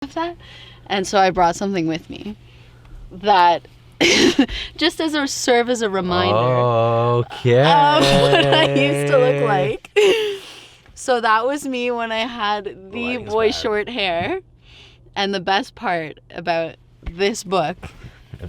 of that. And so I brought something with me that just as a serve as a reminder Okay. of what I used to look like. So that was me when I had the boy short hair. And the best part about this book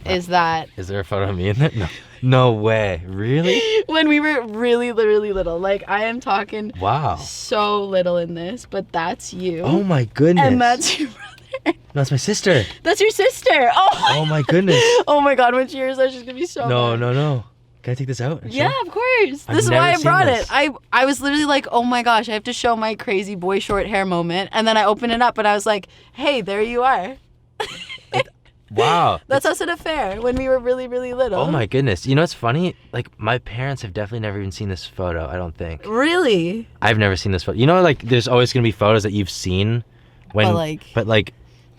is that... Is there a photo of me in it? No way. Really? When we were really, literally little. Like, I am talking so little in this, but that's you. Oh my goodness. And that's your brother. No, that's my sister. That's your sister. Oh my goodness. Oh my god, when she hears that, she's gonna be so mad. No. Can I take this out? Yeah, of course. This is why I brought it. I was literally like, oh my gosh, I have to show my crazy boy short hair moment. And then I opened it up and I was like, hey, there you are. Wow. That's us at a fair when we were really, really little. Oh my goodness. You know what's funny? Like, my parents have definitely never even seen this photo, I don't think. Really? I've never seen this photo. You know, like, there's always going to be photos that you've seen when... But like,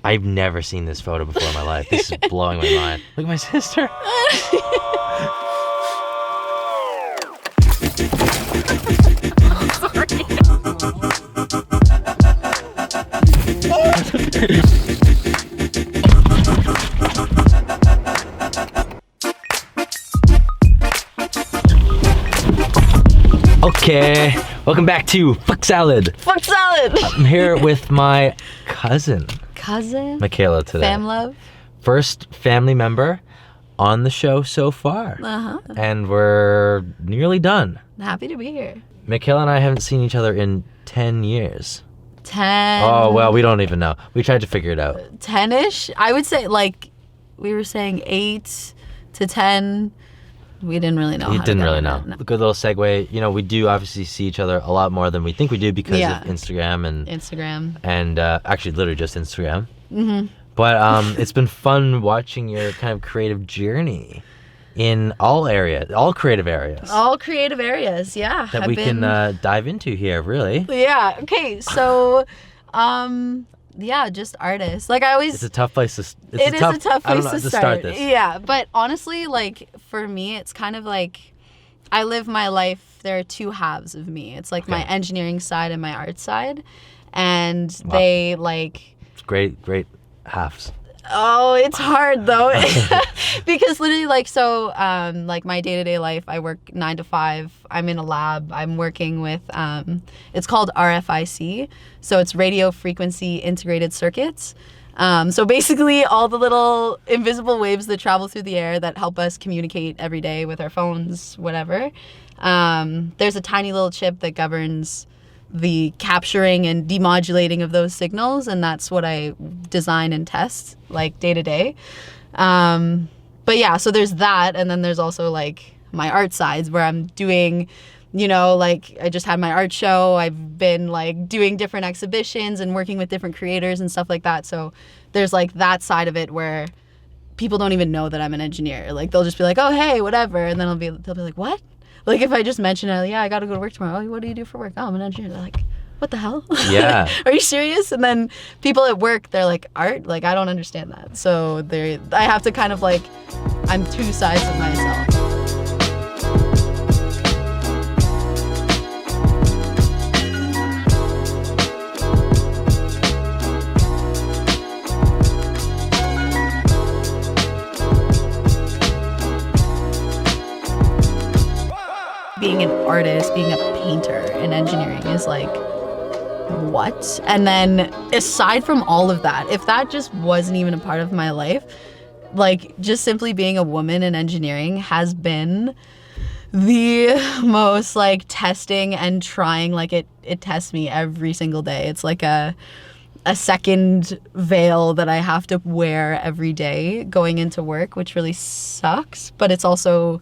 I've never seen this photo before in my life. This is blowing my mind. Look at my sister. Okay, welcome back to Fuck Salad. Fuck Salad! I'm here with my cousin, Michaela, today. Fam love. First family member on the show so far. And we're nearly done. Happy to be here. Michaela and I haven't seen each other in 10 years. 10. Oh, well, we don't even know. We tried to figure it out. 10-ish? I would say, like, we were saying 8 to 10. We didn't really know. We didn't really know. No. Good little segue. You know, we do obviously see each other a lot more than we think we do because of Instagram and actually literally just Instagram. But it's been fun watching your kind of creative journey in all creative areas. All creative areas, yeah. That we can dive into here, really. Yeah. Okay. So, yeah, just artists. Like I always. It's a tough place to. It is a tough place to start this. Yeah, but honestly, like for me, it's kind of like I live my life. There are two halves of me. It's like my engineering side and my art side, and they like. It's great halves. Oh, it's hard though. Because literally like like my day-to-day life, I work 9 to 5. I'm in a lab. I'm working with it's called RFIC. So it's radio frequency integrated circuits. So basically all the little invisible waves that travel through the air that help us communicate every day with our phones, whatever. There's a tiny little chip that governs the capturing and demodulating of those signals, and that's what I design and test like day to day. But yeah, so there's that, and then there's also like my art sides where I'm doing, you know, like I just had my art show. I've been like doing different exhibitions and working with different creators and stuff like that. So there's like that side of it where people don't even know that I'm an engineer. Like they'll just be like, oh hey, whatever, and then they'll be like, what? Like, if I just mention it, yeah, I got to go to work tomorrow. Oh, what do you do for work? Oh, I'm an engineer. They're like, what the hell? Yeah. Are you serious? And then people at work, they're like, art? Like, I don't understand that. So I have to kind of like, I'm two sides of myself. Being an artist, being a painter in engineering is like, what? And then aside from all of that, if that just wasn't even a part of my life, like just simply being a woman in engineering has been the most like testing and trying. Like it tests me every single day. It's like a second veil that I have to wear every day going into work, which really sucks, but it's also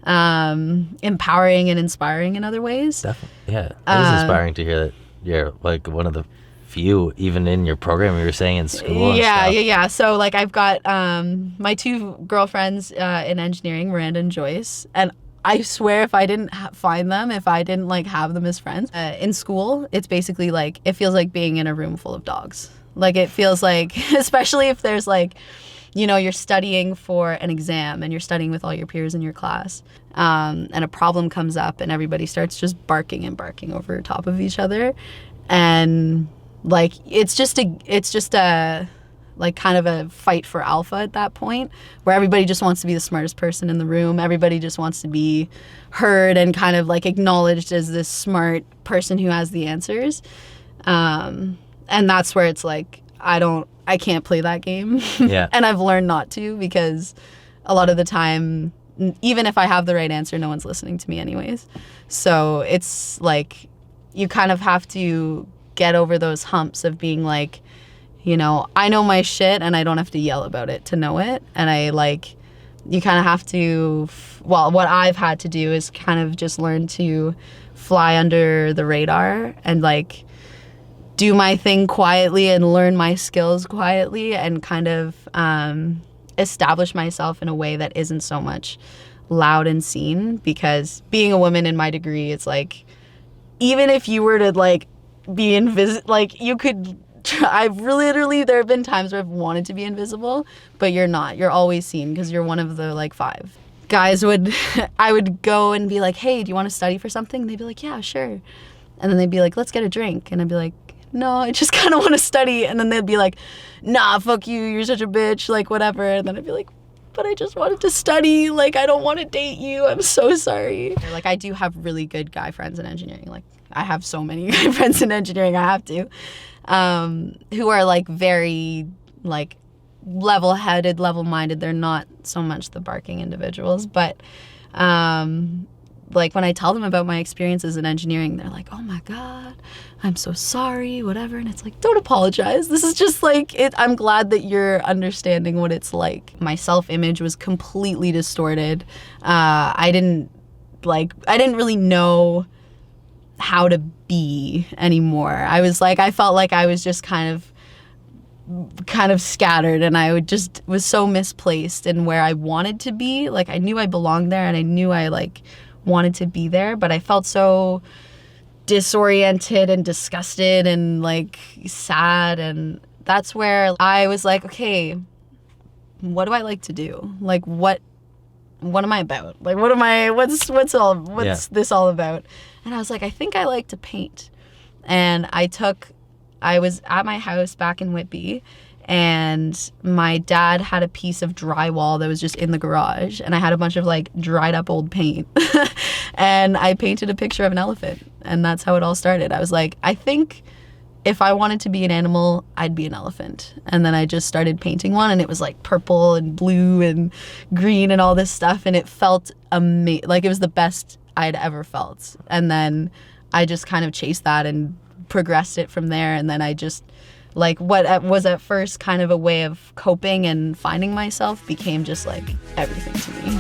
empowering and inspiring in other ways. Definitely. Yeah, it is inspiring to hear that you're like one of the few, even in your program you were saying in school. Yeah. So like I've got my two girlfriends in engineering, Miranda and Joyce, and I swear if I didn't find them, if I didn't like have them as friends in school, it's basically like it feels like being in a room full of dogs. Like it feels like, especially if there's like, you know, you're studying for an exam and you're studying with all your peers in your class, and a problem comes up and everybody starts just barking over top of each other. And like it's just a like kind of a fight for alpha at that point, where everybody just wants to be the smartest person in the room. Everybody just wants to be heard and kind of like acknowledged as this smart person who has the answers. And that's where it's like, I can't play that game. Yeah. And I've learned not to, because a lot of the time, even if I have the right answer, no one's listening to me anyways. So it's like, you kind of have to get over those humps of being like, you know, I know my shit and I don't have to yell about it to know it. And you kind of have to, well, what I've had to do is kind of just learn to fly under the radar and like do my thing quietly and learn my skills quietly and kind of establish myself in a way that isn't so much loud and seen. Because being a woman in my degree, it's like, even if you were to like be invisible, like you could, there have been times where I've wanted to be invisible, but you're not. You're always seen because you're one of the like 5. Guys I would go and be like, hey, do you want to study for something? And they'd be like, yeah, sure. And then they'd be like, let's get a drink. And I'd be like, no, I just kind of want to study. And then they'd be like, nah, fuck you, you're such a bitch, like whatever. And then I'd be like, but I just wanted to study. Like, I don't want to date you. I'm so sorry. Like, I do have really good guy friends in engineering. Like, I have so many guy friends in engineering, I have to. Who are like very like level-headed, level-minded. They're not so much the barking individuals, but like when I tell them about my experiences in engineering, they're like, oh my God, I'm so sorry, whatever. And it's like, don't apologize. This is just like it. I'm glad that you're understanding what it's like. My self-image was completely distorted. I didn't really know how to be anymore. I felt like I was just kind of scattered, and I was so misplaced in where I wanted to be. Like, I knew I belonged there and I knew I like wanted to be there, but I felt so disoriented and disgusted and like sad. And that's where I was like, okay, what do I like to do? Like, what am I about? Like, what's this all about? And I was like, I think I like to paint. And I was at my house back in Whitby, and my dad had a piece of drywall that was just in the garage, and I had a bunch of like dried up old paint. And I painted a picture of an elephant, and that's how it all started. I was like, I think if I wanted to be an animal, I'd be an elephant. And then I just started painting one, and it was like purple and blue and green and all this stuff, and it felt like it was the best I'd ever felt. And then I just kind of chased that and progressed it from there. And then I just, like, what was at first kind of a way of coping and finding myself became just like everything to me.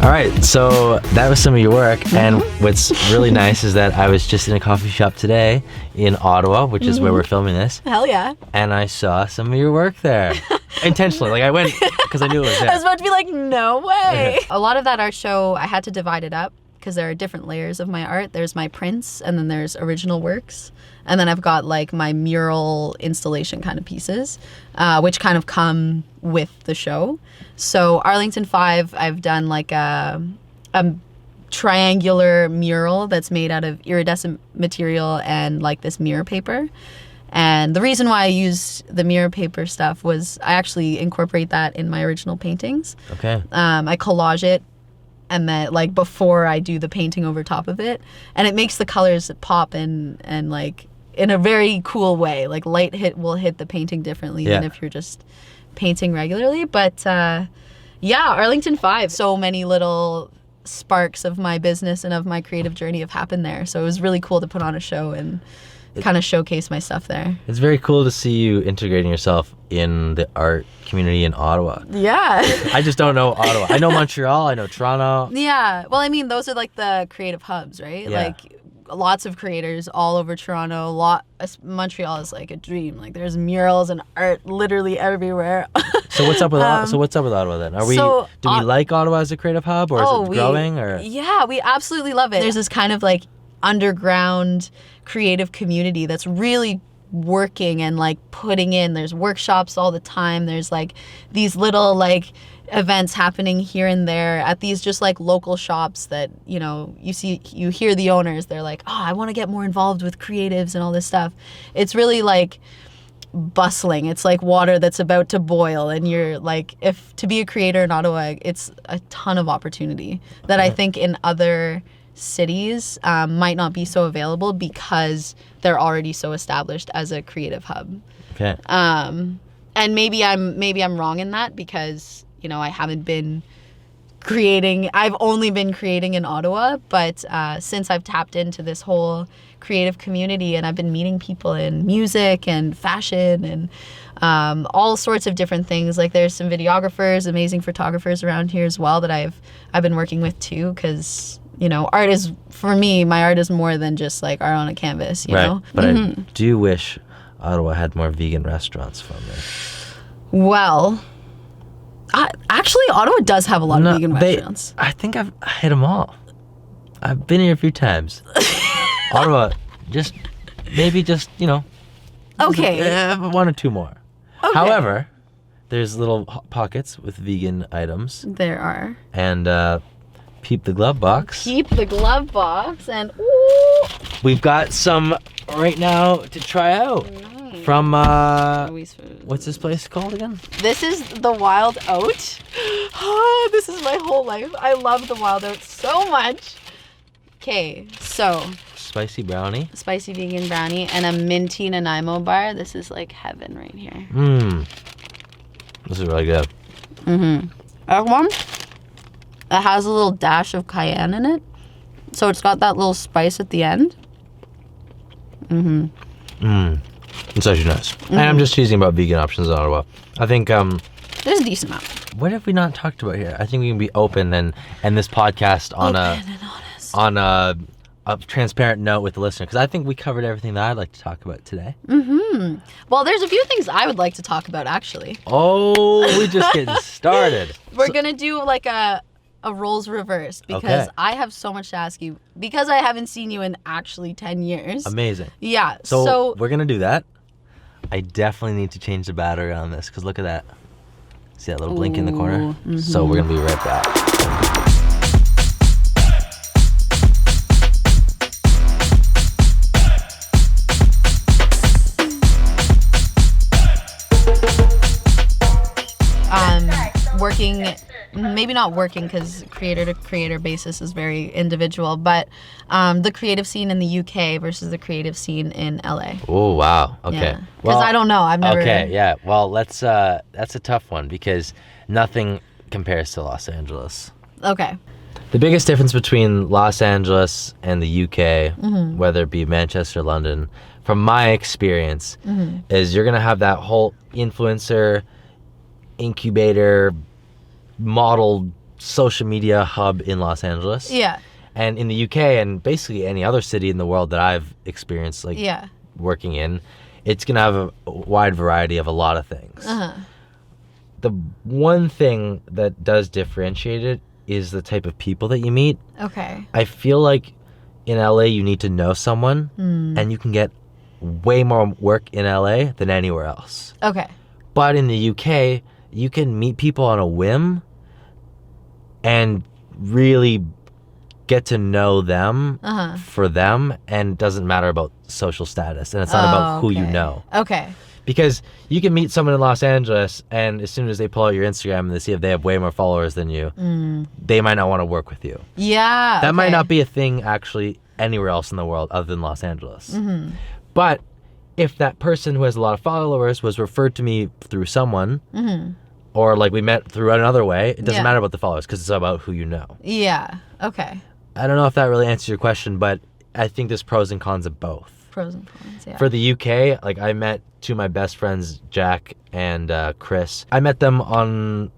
All right, so that was some of your work, and what's really nice is that I was just in a coffee shop today in Ottawa, which is where we're filming this. Hell yeah. And I saw some of your work there. Intentionally, like I went because I knew it was there. I was about to be like, no way. A lot of that art show, I had to divide it up because there are different layers of my art. There's my prints, and then there's original works. And then I've got like my mural installation kind of pieces, which kind of come with the show. So Arlington 5, I've done like a triangular mural that's made out of iridescent material and like this mirror paper. And the reason why I used the mirror paper stuff was I actually incorporate that in my original paintings. Okay. I collage it, and then like before I do the painting over top of it, and it makes the colors pop and like in a very cool way. Like light will hit the painting differently than if you're just painting regularly. But yeah, Arlington 5, so many little sparks of my business and of my creative journey have happened there. So it was really cool to put on a show and kind of showcase my stuff there. It's very cool to see you integrating yourself in the art community in Ottawa. Yeah. I just don't know Ottawa. I know Montreal, I know Toronto. Yeah. Well, I mean, those are like the creative hubs, right? Yeah. Like lots of creators all over Toronto. Montreal is like a dream. Like there's murals and art literally everywhere. So what's up with Ottawa then? Do we like Ottawa as a creative hub, or is it growing? Yeah, we absolutely love it. There's this kind of like underground creative community that's really working and like putting in. There's workshops all the time. There's like these little like events happening here and there at these just like local shops that, you know, you hear the owners, they're like, oh, I want to get more involved with creatives and all this stuff. It's really like bustling. It's like water that's about to boil, and you're like, if to be a creator in Ottawa, it's a ton of opportunity that I think in other cities might not be so available because they're already so established as a creative hub. Okay. And maybe I'm wrong in that because, you know, I haven't been creating. I've only been creating in Ottawa, but since I've tapped into this whole creative community and I've been meeting people in music and fashion and all sorts of different things. Like there's some videographers, amazing photographers around here as well that I've been working with too, because, you know, art is, for me, my art is more than just like art on a canvas, you know? But I do wish Ottawa had more vegan restaurants for me. Well, actually, Ottawa does have a lot of vegan restaurants. I think I've hit them all. I've been here a few times. Ottawa, maybe you know. Okay. One or two more. Okay. However, there's little pockets with vegan items. There are. And peep the glove box. Peep the glove box, and ooh. We've got some right now to try out. Nice. From what's this place called again? This is the Wild Oat. Oh, this is my whole life. I love the Wild Oat so much. Okay, so spicy vegan brownie, and a minty Nanaimo bar. This is like heaven right here. This is really good. That one, it has a little dash of cayenne in it, so it's got that little spice at the end. It's actually nice. And I'm just teasing about vegan options in Ottawa. I think there's a decent amount. What have we not talked about here? I think we can be open and this podcast on a transparent note with the listener, because I think we covered everything that I'd like to talk about today. Well, there's a few things I would like to talk about, actually. Oh, we're just getting started. We're gonna do like a roles reverse, because I have so much to ask you, because I haven't seen you in actually 10 years. Amazing. Yeah. So we're gonna do that. I definitely need to change the battery on this, because look at that. See that little blink in the corner? So we're gonna be right back. Maybe not working, because creator to creator basis is very individual, but the creative scene in the UK versus the creative scene in LA. Oh, wow. Okay. Because I don't know. I've never. Okay, yeah. Well, that's a tough one, because nothing compares to Los Angeles. Okay. The biggest difference between Los Angeles and the UK, whether it be Manchester, London, from my experience, is you're going to have that whole influencer, incubator, model social media hub in Los Angeles. Yeah. And in the UK and basically any other city in the world that I've experienced working in, it's going to have a wide variety of a lot of things. The one thing that does differentiate it is the type of people that you meet. Okay. I feel like in LA you need to know someone, and you can get way more work in LA than anywhere else. Okay. But in the UK, you can meet people on a whim and really get to know them for them, and it doesn't matter about social status, and it's not about who you know. Okay. Because you can meet someone in Los Angeles, and as soon as they pull out your Instagram and they see if they have way more followers than you, they might not want to work with you. Yeah. That might not be a thing actually anywhere else in the world other than Los Angeles. But if that person who has a lot of followers was referred to me through someone, or like we met through another way, it doesn't matter about the followers, because it's about who you know. Yeah. Okay. I don't know if that really answers your question, but I think there's pros and cons of both. Pros and cons, yeah. For the UK, like I met two of my best friends, Jack and Chris. I met them on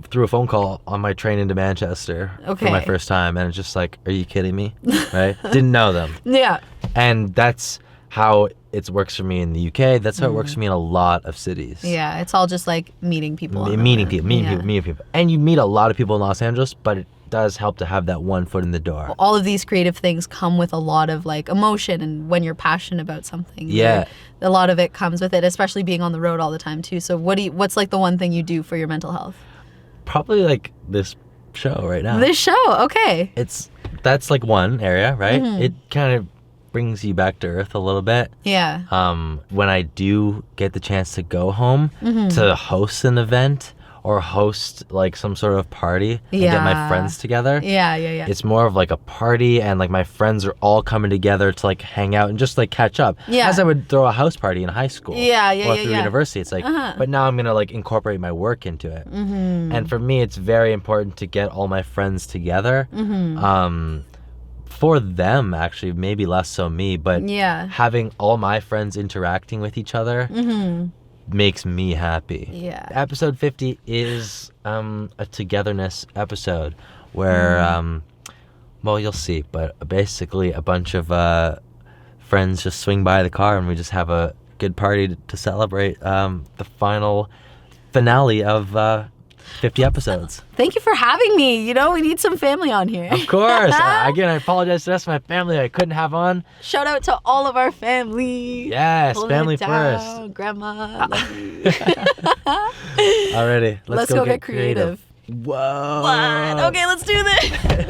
through a phone call on my train into Manchester for my first time, and it's just like, are you kidding me? Right? Didn't know them. Yeah. And that's how it works for me in the UK. That's how it works for me in a lot of cities. Yeah, it's all just like meeting people. Meeting people. And you meet a lot of people in Los Angeles, but it does help to have that one foot in the door. All of these creative things come with a lot of like emotion, and when you're passionate about something, a lot of it comes with it, especially being on the road all the time too. So what's like the one thing you do for your mental health? Probably like this show right now. This show, okay. That's like one area, right? It kind of brings you back to earth a little bit. Yeah. When I do get the chance to go home to host an event or host like some sort of party and get my friends together. Yeah. It's more of like a party, and like my friends are all coming together to like hang out and just like catch up. Yeah. As I would throw a house party in high school. Or through university. It's like, but now I'm gonna like incorporate my work into it. And for me, it's very important to get all my friends together. For them, actually, maybe less so me, but having all my friends interacting with each other makes me happy. Yeah. Episode 50 is a togetherness episode where, well, you'll see, but basically a bunch of friends just swing by the car and we just have a good party to celebrate the finale of 50 episodes. Thank you for having me. You know, we need some family on here. Of course. Again, I apologize to the rest of my family I couldn't have on. Shout out to all of our family. Yes, Holding family it down. first. Grandma, love you. Alrighty, let's go get creative. Whoa. What? Okay, let's do this.